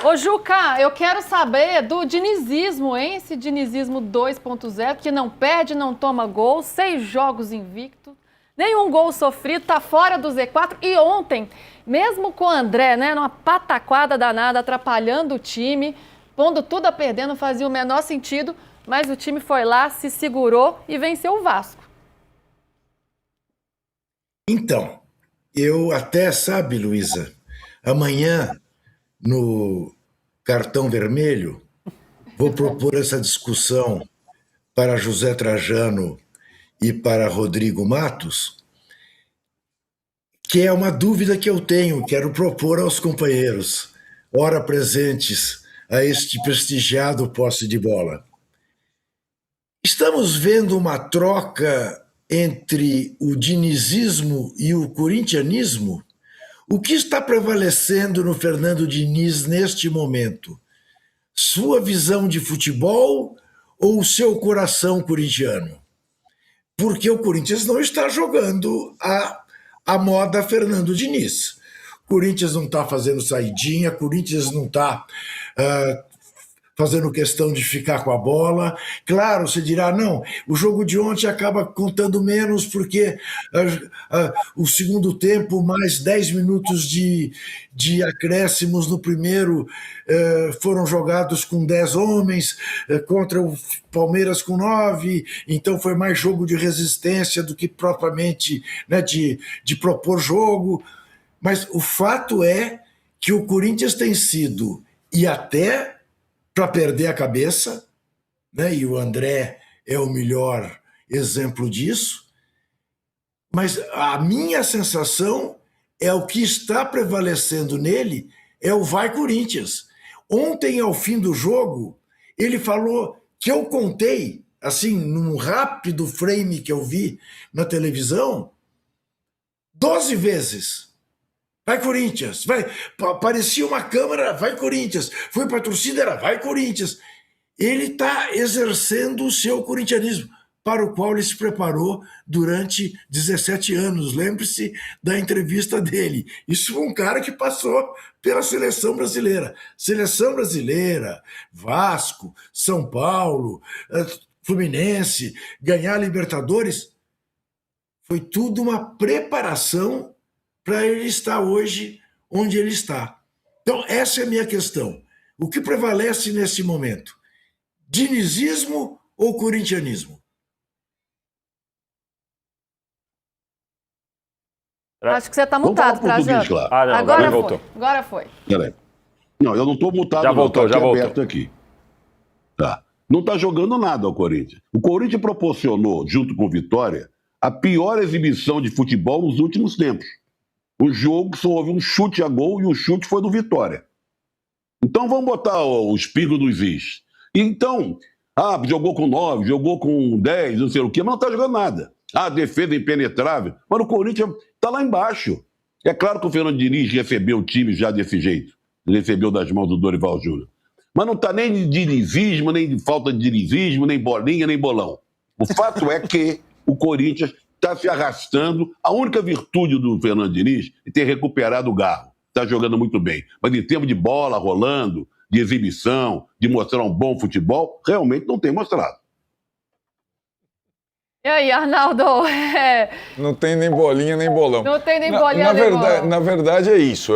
Ô Juca, eu quero saber do dinizismo, hein? Esse dinizismo 2.0, que não perde, não toma gol, 6 jogos invicto, nenhum gol sofrido, tá fora do Z4. E ontem, mesmo com o André, né, numa pataquada danada, atrapalhando o time, pondo tudo a perder, não fazia o menor sentido, mas o time foi lá, se segurou e venceu o Vasco. Então, eu até, sabe, Luísa, amanhã, no Cartão Vermelho, vou propor essa discussão para José Trajano e para Rodrigo Matos, que é uma dúvida que eu tenho, quero propor aos companheiros, ora presentes a este prestigiado posse de bola. Estamos vendo uma troca entre o dinizismo e o corintianismo? O que está prevalecendo no Fernando Diniz neste momento? Sua visão de futebol ou o seu coração corintiano? Porque o Corinthians não está jogando a moda Fernando Diniz. O Corinthians não está fazendo saidinha, o Corinthians não está fazendo questão de ficar com a bola. Claro, você dirá, não, o jogo de ontem acaba contando menos porque o segundo tempo, mais 10 minutos de acréscimos no primeiro, foram jogados com 10 homens, contra o Palmeiras com 9, então foi mais jogo de resistência do que propriamente, né, de propor jogo. Mas o fato é que o Corinthians tem sido, e até para perder a cabeça, né? E o André é o melhor exemplo disso, mas a minha sensação é o que está prevalecendo nele é o vai Corinthians. Ontem, ao fim do jogo, ele falou que eu contei, assim, num rápido frame que eu vi na televisão, 12 vezes. Vai Corinthians, vai. Parecia uma câmera, vai Corinthians. Foi para a torcida, era vai Corinthians. Ele está exercendo o seu corintianismo, para o qual ele se preparou durante 17 anos. Lembre-se da entrevista dele. Isso foi um cara que passou pela seleção brasileira. Seleção brasileira, Vasco, São Paulo, Fluminense, ganhar Libertadores. Foi tudo uma preparação para ele estar hoje onde ele está. Então, essa é a minha questão. O que prevalece nesse momento? Dinizismo ou corintianismo? Acho que você está mutado, Trajano. Claro. Agora foi. Voltou. Agora foi. Peraí. Não, eu não estou mutado. Já voltou, já voltou. Aberto aqui. Tá. Não está jogando nada ao Corinthians. O Corinthians proporcionou, junto com o Vitória, a pior exibição de futebol nos últimos tempos. O jogo só houve um chute a gol e o chute foi do Vitória. Então vamos botar o espírito dos is. Então, jogou com 9, jogou com 10, não sei o quê, mas não está jogando nada. A defesa impenetrável. Mas o Corinthians está lá embaixo. É claro que o Fernando Diniz recebeu o time já desse jeito. Ele recebeu das mãos do Dorival Júnior. Mas não está nem de dinizismo, nem de falta de dinizismo, nem bolinha, nem bolão. O fato é que o Corinthians está se arrastando. A única virtude do Fernando Diniz é ter recuperado o garro. Está jogando muito bem. Mas em termos de bola rolando, de exibição, de mostrar um bom futebol, realmente não tem mostrado. E aí, Arnaldo? Não tem nem bolinha, nem bolão. Não tem nem bolinha, nem bolão. Na verdade é isso.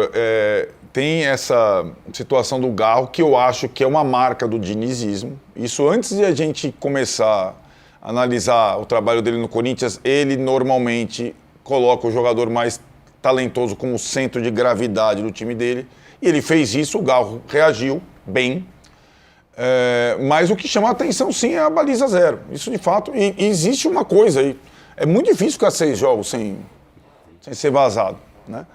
Tem essa situação do garro que eu acho que é uma marca do dinizismo. Isso antes de a gente começar a analisar o trabalho dele no Corinthians, ele normalmente coloca o jogador mais talentoso como centro de gravidade do time dele. E ele fez isso, o Garro reagiu bem. Mas o que chama a atenção, sim, é a baliza zero. Isso, de fato, e existe uma coisa aí. É muito difícil ficar 6 jogos sem ser vazado, né?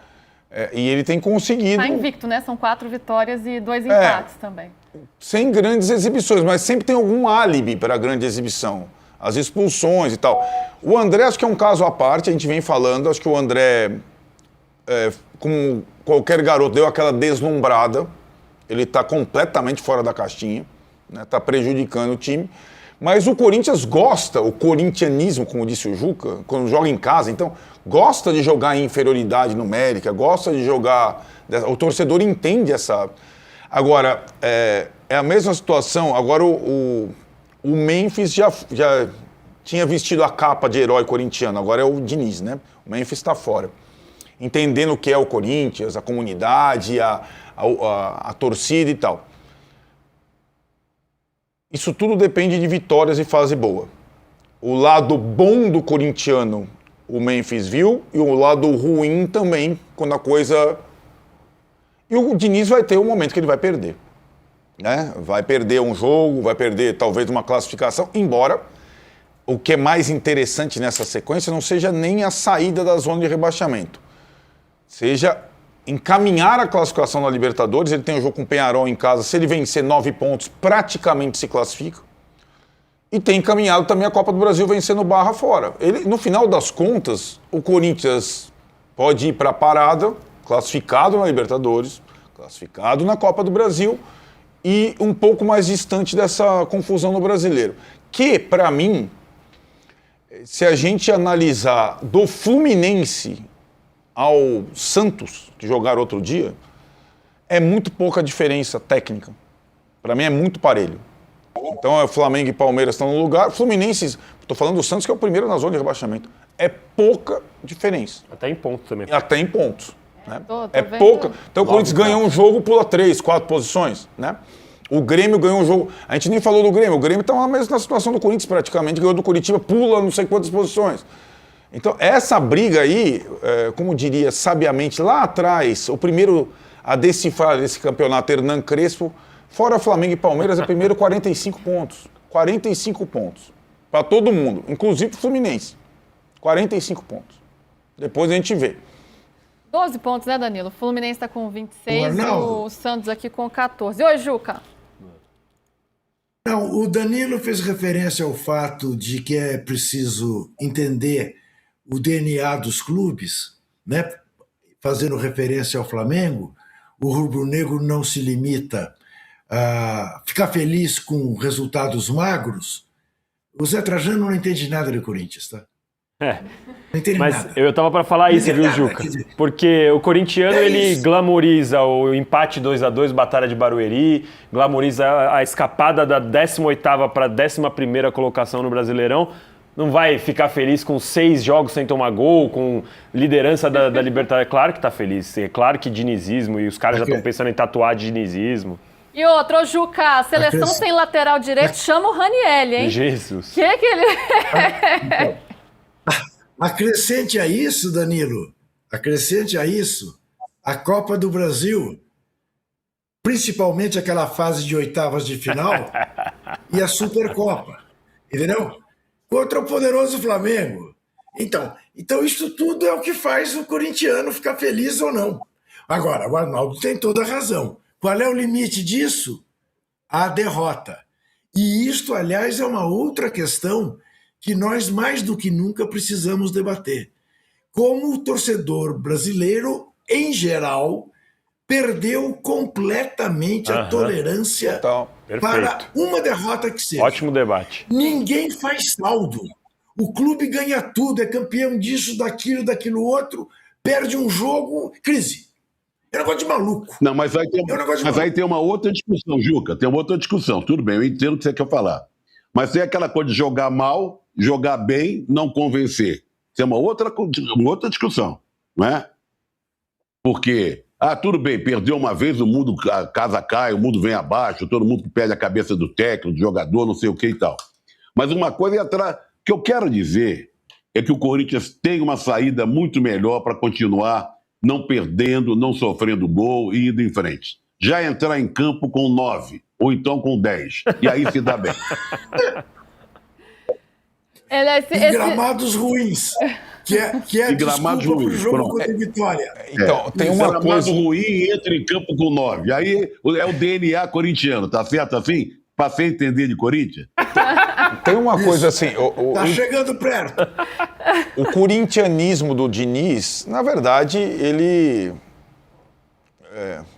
E ele tem conseguido... Tá invicto, né? São 4 vitórias e 2 empates também. Sem grandes exibições, mas sempre tem algum álibi para a grande exibição. As expulsões e tal. O André, acho que é um caso à parte, a gente vem falando, acho que o André, como qualquer garoto, deu aquela deslumbrada. Ele está completamente fora da caixinha, né? Está prejudicando o time. Mas o Corinthians gosta, o corintianismo, como disse o Juca, quando joga em casa, então, gosta de jogar em inferioridade numérica, gosta de jogar... O torcedor entende essa... Agora, é a mesma situação. Agora o Memphis já tinha vestido a capa de herói corintiano, agora é o Diniz, né? O Memphis está fora. Entendendo o que é o Corinthians, a comunidade, a torcida e tal. Isso tudo depende de vitórias e fase boa. O lado bom do corintiano, o Memphis viu, e o lado ruim também, quando a coisa... E o Diniz vai ter um momento que ele vai perder. Né? Vai perder um jogo, vai perder talvez uma classificação, embora o que é mais interessante nessa sequência não seja nem a saída da zona de rebaixamento. Seja encaminhar a classificação na Libertadores. Ele tem um jogo com o Peñarol em casa, se ele vencer 9 pontos, praticamente se classifica. E tem encaminhado também a Copa do Brasil vencendo o Barra fora. No final das contas, o Corinthians pode ir para a parada, classificado na Libertadores, classificado na Copa do Brasil e um pouco mais distante dessa confusão no Brasileiro. Que, para mim, se a gente analisar do Fluminense ao Santos, que jogaram outro dia, é muito pouca diferença técnica. Para mim é muito parelho. Então, o Flamengo e Palmeiras estão no lugar. Fluminense, estou falando do Santos, que é o primeiro na zona de rebaixamento. É pouca diferença. Até em pontos também. Até em pontos. Né? Tô é vendo. pouca. Então, o Corinthians ganhou um jogo, pula 3, 4 posições. Né? O Grêmio ganhou um jogo. A gente nem falou do Grêmio. O Grêmio está na mesma situação do Corinthians, praticamente. Ganhou do Curitiba, pula não sei quantas posições. Então, essa briga aí, como diria sabiamente lá atrás, o primeiro a decifrar esse campeonato, Hernan Crespo, fora Flamengo e Palmeiras, é primeiro 45 pontos. 45 pontos. Para todo mundo, inclusive o Fluminense. 45 pontos. Depois a gente vê. 12 pontos, né, Danilo? O Fluminense está com 26 e Arnaldo. o Santos aqui com 14. Oi, Juca. Não, o Danilo fez referência ao fato de que é preciso entender o DNA dos clubes, né? Fazendo referência ao Flamengo. O rubro-negro não se limita a ficar feliz com resultados magros. O Zé Trajano não entende nada de Corinthians, tá? Não entende Mas nada. eu tava para falar isso, Não viu, entende nada, Juca? quer dizer, Porque o corintiano, é ele isso. glamoriza o empate 2-2, Batalha de Barueri, glamoriza a escapada da 18ª para a 11ª colocação no Brasileirão. Não vai ficar feliz com 6 jogos sem tomar gol, com liderança da Libertadores. É claro que tá feliz. É claro que dinizismo, e os caras já estão pensando em tatuar dinizismo. E outro, ô, Juca, a seleção sem lateral direito, chama o Raniel, hein? Jesus. Que ele... Acrescente a isso, Danilo, acrescente a isso a Copa do Brasil, principalmente aquela fase de oitavas de final e a Supercopa, entendeu? Contra o poderoso Flamengo. Então isso tudo é o que faz o corintiano ficar feliz ou não. Agora, o Arnaldo tem toda a razão. Qual é o limite disso? A derrota. E isto, aliás, é uma outra questão que nós, mais do que nunca, precisamos debater. Como o torcedor brasileiro, em geral, perdeu completamente a tolerância Total. para Perfeito. uma derrota que seja. Ótimo debate. Ninguém faz saldo. O clube ganha tudo, é campeão disso, daquilo outro, perde um jogo, crise. É um negócio de maluco. Não, mas aí tem, É um negócio de mas maluco. aí tem uma outra discussão, Juca. Tem uma outra discussão. Tudo bem, eu entendo o que você quer falar. Mas tem aquela coisa de jogar mal, jogar bem, não convencer. Isso é uma outra discussão, não é? Porque, tudo bem, perdeu uma vez, o mundo, a casa cai, o mundo vem abaixo, todo mundo perde a cabeça do técnico, do jogador, não sei o que e tal. Mas uma coisa é atrás. O que eu quero dizer é que o Corinthians tem uma saída muito melhor para continuar não perdendo, não sofrendo gol e indo em frente. Já entrar em campo com 9, ou então com 10. E aí se dá bem. Em gramados ruins, que é a Em gramados desculpa para o ruins, jogo pronto. contra a Vitória. Então, tem uma Gramado coisa... ruim e entra em campo com 9. Aí é o DNA corintiano, tá certo assim? Passei a entender de Corinthians? Tem uma coisa assim... Tá chegando perto. O corintianismo do Diniz, na verdade, ele,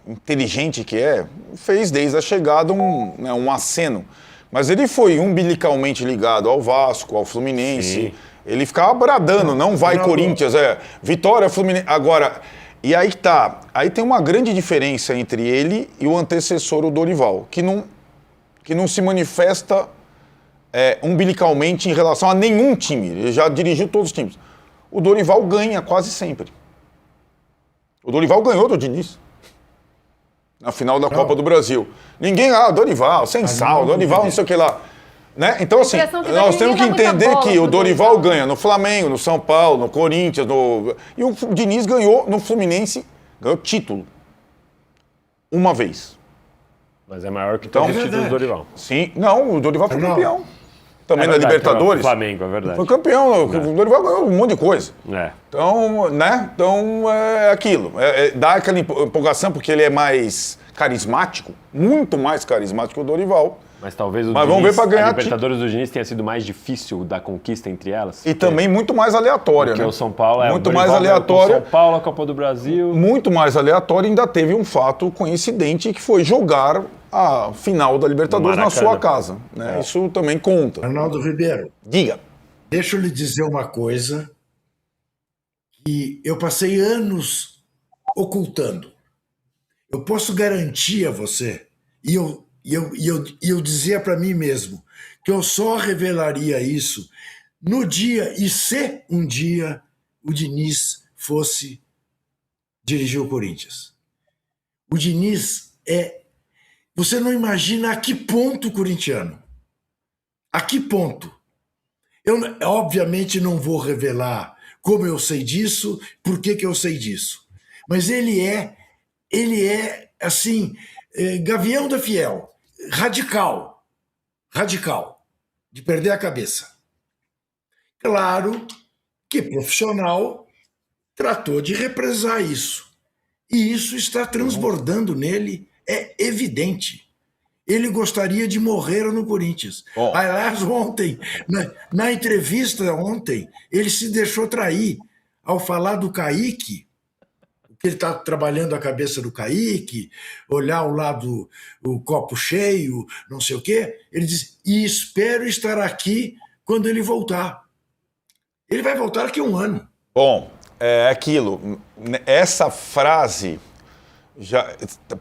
inteligente que fez desde a chegada um aceno. Mas ele foi umbilicalmente ligado ao Vasco, ao Fluminense. Sim. Ele ficava bradando, não vai Não. Corinthians, Vitória, Fluminense. Agora, E aí tá. Aí tem uma grande diferença entre ele e o antecessor, o Dorival, que não se manifesta umbilicalmente em relação a nenhum time. Ele já dirigiu todos os times. O Dorival ganha quase sempre. O Dorival ganhou do Diniz na final da Copa do Brasil. Ninguém, Dorival, sem sal, Dorival não sei o que lá. Né? Então, assim, nós temos que entender que o Dorival ganha no Flamengo, no São Paulo, no Corinthians, e o Diniz ganhou no Fluminense, ganhou título. Uma vez. Mas é maior que todos os títulos do Dorival. Sim, não, o Dorival foi campeão. Também É na verdade, Libertadores. O Flamengo, é verdade. Foi campeão, o Dorival ganhou um monte de coisa. É. Então, né? Então, é aquilo. Dá aquela empolgação porque ele é mais carismático, muito mais carismático que o Dorival. Mas talvez vamos ver pra ganhar a Libertadores do Diniz tenha sido mais difícil da conquista entre elas. E também muito mais aleatória, porque né? o São Paulo muito o mais Dorival aleatória. São Paulo, a Copa do Brasil. Muito mais aleatório, ainda teve um fato coincidente que foi jogar a final da Libertadores na sua casa. Né? Isso também conta. Arnaldo Ribeiro, Diga. deixa eu lhe dizer uma coisa que eu passei anos ocultando. Eu posso garantir a você, e eu dizia para mim mesmo, que eu só revelaria isso no dia, e se um dia o Diniz fosse dirigir o Corinthians. O Diniz você não imagina a que ponto corintiano. A que ponto? Eu, obviamente, não vou revelar como eu sei disso, por que eu sei disso. Mas ele é assim, gavião da fiel, radical, de perder a cabeça. Claro que profissional tratou de represar isso. E isso está transbordando nele, é evidente. Ele gostaria de morrer no Corinthians. Aliás, ontem, na entrevista ontem, ele se deixou trair ao falar do Kaique, que ele está trabalhando a cabeça do Kaique, olhar o lado, o copo cheio, não sei o quê. Ele diz, e espero estar aqui quando ele voltar. Ele vai voltar daqui a um ano. Bom, é aquilo. Essa frase já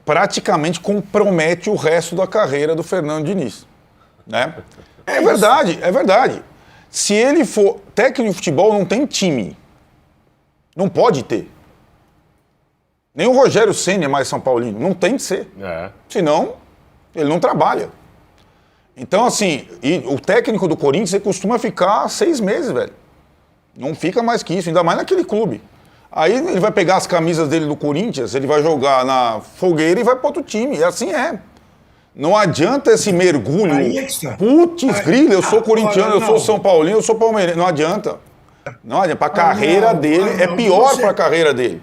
praticamente compromete o resto da carreira do Fernando Diniz. Né? É verdade, é verdade. Se ele for técnico de futebol, não tem time. Não pode ter. Nem o Rogério Ceni é mais São Paulino. Não tem que ser. Senão, ele não trabalha. Então, assim, e o técnico do Corinthians ele costuma ficar 6 meses, velho. Não fica mais que isso, ainda mais naquele clube. Aí ele vai pegar as camisas dele do Corinthians, ele vai jogar na fogueira e vai para outro time. E assim é. Não adianta esse mergulho. Putz, grila, eu sou corintiano, eu sou São Paulino, eu sou palmeirense. Não adianta. Não adianta. Para a carreira dele, é pior para a carreira dele.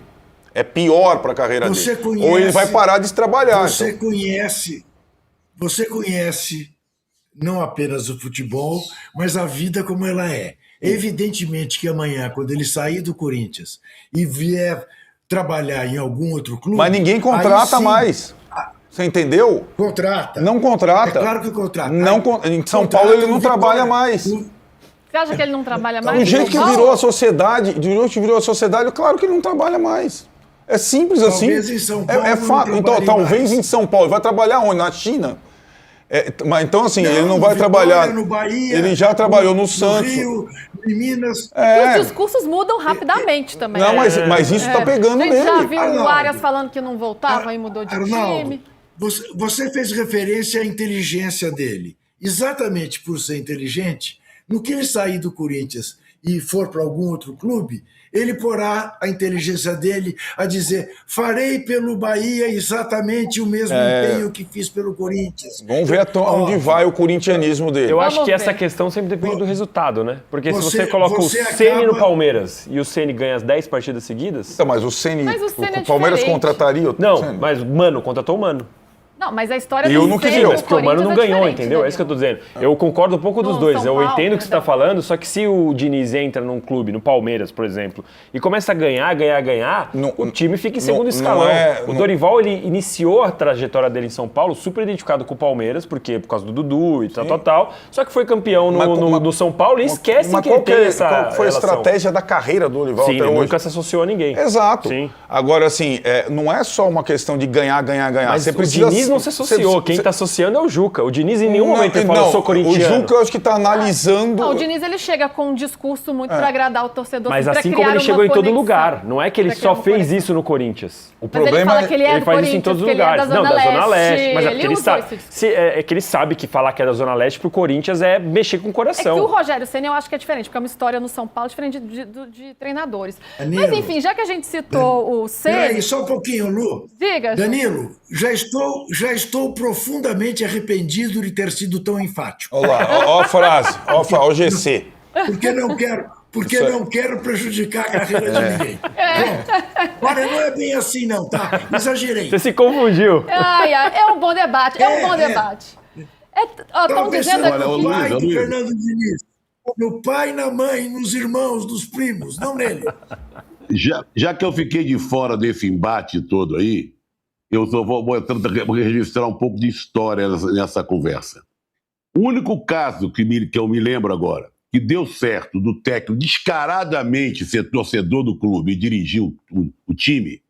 É pior para a carreira dele. Ou ele vai parar de trabalhar. Você conhece não apenas o futebol, mas a vida como ela é. Evidentemente que amanhã, quando ele sair do Corinthians e vier trabalhar em algum outro clube... Mas ninguém contrata mais. Você entendeu? Contrata. Não contrata. É claro que contrata. Não, em São Paulo ele não trabalha mais. Você acha que ele não trabalha mais? Do jeito que virou a sociedade, claro que ele não trabalha mais. É simples assim. Talvez em São Paulo é fato. Então, talvez em São Paulo. Vai trabalhar onde? Na China? Mas então, assim, ele não vai trabalhar. No Bahia, ele já trabalhou no Santos. No Rio, em Minas. E os discursos mudam rapidamente também. Não, mas isso está pegando nele. A gente já viu o Arias falando que não voltava e mudou de time. Você fez referência à inteligência dele. Exatamente por ser inteligente, no que ele sair do Corinthians e for para algum outro clube, ele porá a inteligência dele a dizer: farei pelo Bahia exatamente o mesmo empenho que fiz pelo Corinthians. Vamos ver onde vai o corintianismo dele. Eu acho que essa questão sempre depende do resultado, né? Porque se você coloca o Ceni no Palmeiras e o Ceni ganha as 10 partidas seguidas... Então, mas o Ceni é Palmeiras contrataria o Não, Ceni? mas Mano contratou o Mano. Não, mas a história Eu do não quis Ceni ver, com Mas porque o Mano não Corinthians ganhou, diferente, entendeu? né, É isso que eu tô dizendo. Eu concordo um pouco dos No dois. São Eu Paulo, entendo o que você tá perdão. falando, só que se o Diniz entra num clube, no Palmeiras, por exemplo, e começa a ganhar, Não- o time fica em não- segundo não escalão. é- O não- Dorival, ele iniciou a trajetória dele em São Paulo super identificado com o Palmeiras, porque por causa do Dudu e tal. Só que foi campeão no São Paulo e esquece Mas que ele tem essa qual foi a relação. estratégia da carreira do Dorival Sim, até ele hoje? nunca se associou a ninguém. Exato. Sim. Agora, assim, não é só uma questão de ganhar. Mas Você o precisa, Diniz não se associou. Quem tá associando é o Juca. O Diniz em nenhum momento ele fala, eu sou corintiano. O Juca, eu acho que tá analisando... Não, o Diniz ele chega com um discurso muito pra agradar o torcedor. Mas pra assim criar como ele uma chegou em todo conexão. lugar. Não é que ele Pra criar só uma fez conexão. isso no Corinthians. O Mas ele problema fala que ele é Ele do faz Corinthians, isso em todos os que ele é lugares. da Não, Zona da Zona Leste. Leste. Mas é porque ele usou sabe. esse É que ele sabe que falar que é da Zona Leste pro Corinthians é mexer com o É que o coração. Rogério Ceni eu acho que é diferente, porque é uma história no São Paulo diferente de treinadores. Danilo. Mas enfim, já que a gente citou o Peraí, Ceni, só um pouquinho, Lu. diga. Danilo, já estou profundamente arrependido de ter sido tão enfático. Olha lá, ó a frase, ó o GC. Porque não quero prejudicar a carreira de ninguém. Pronto. Olha, não é bem assim não, tá? Exagerei. Você se confundiu. É um bom debate, é um bom É. debate. Estava Estão dizendo pensando aqui Olha, no pai Luiz, do Luiz. Fernando Diniz. No pai, na mãe, nos irmãos, nos primos, não nele. Já que eu fiquei de fora desse embate todo aí, eu só vou registrar um pouco de história nessa conversa. O único caso que eu me lembro agora, que deu certo do técnico descaradamente ser torcedor do clube e dirigir o time,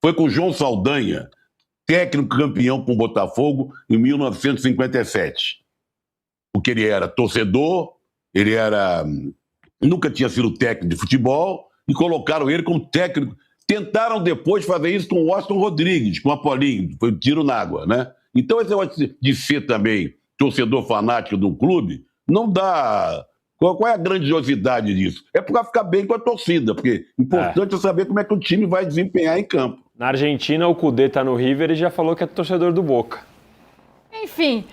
foi com o João Saldanha, técnico campeão com o Botafogo em 1957. Porque ele era torcedor, nunca tinha sido técnico de futebol e colocaram ele como técnico. Tentaram depois fazer isso com o Washington Rodrigues, com o Apolinho, foi um tiro na água, né? Então esse negócio de ser também torcedor fanático de um clube, não dá... Qual é a grandiosidade disso? É para ficar bem com a torcida, porque o importante é saber como é que o time vai desempenhar em campo. Na Argentina, o Cudê tá no River e já falou que é torcedor do Boca. Enfim,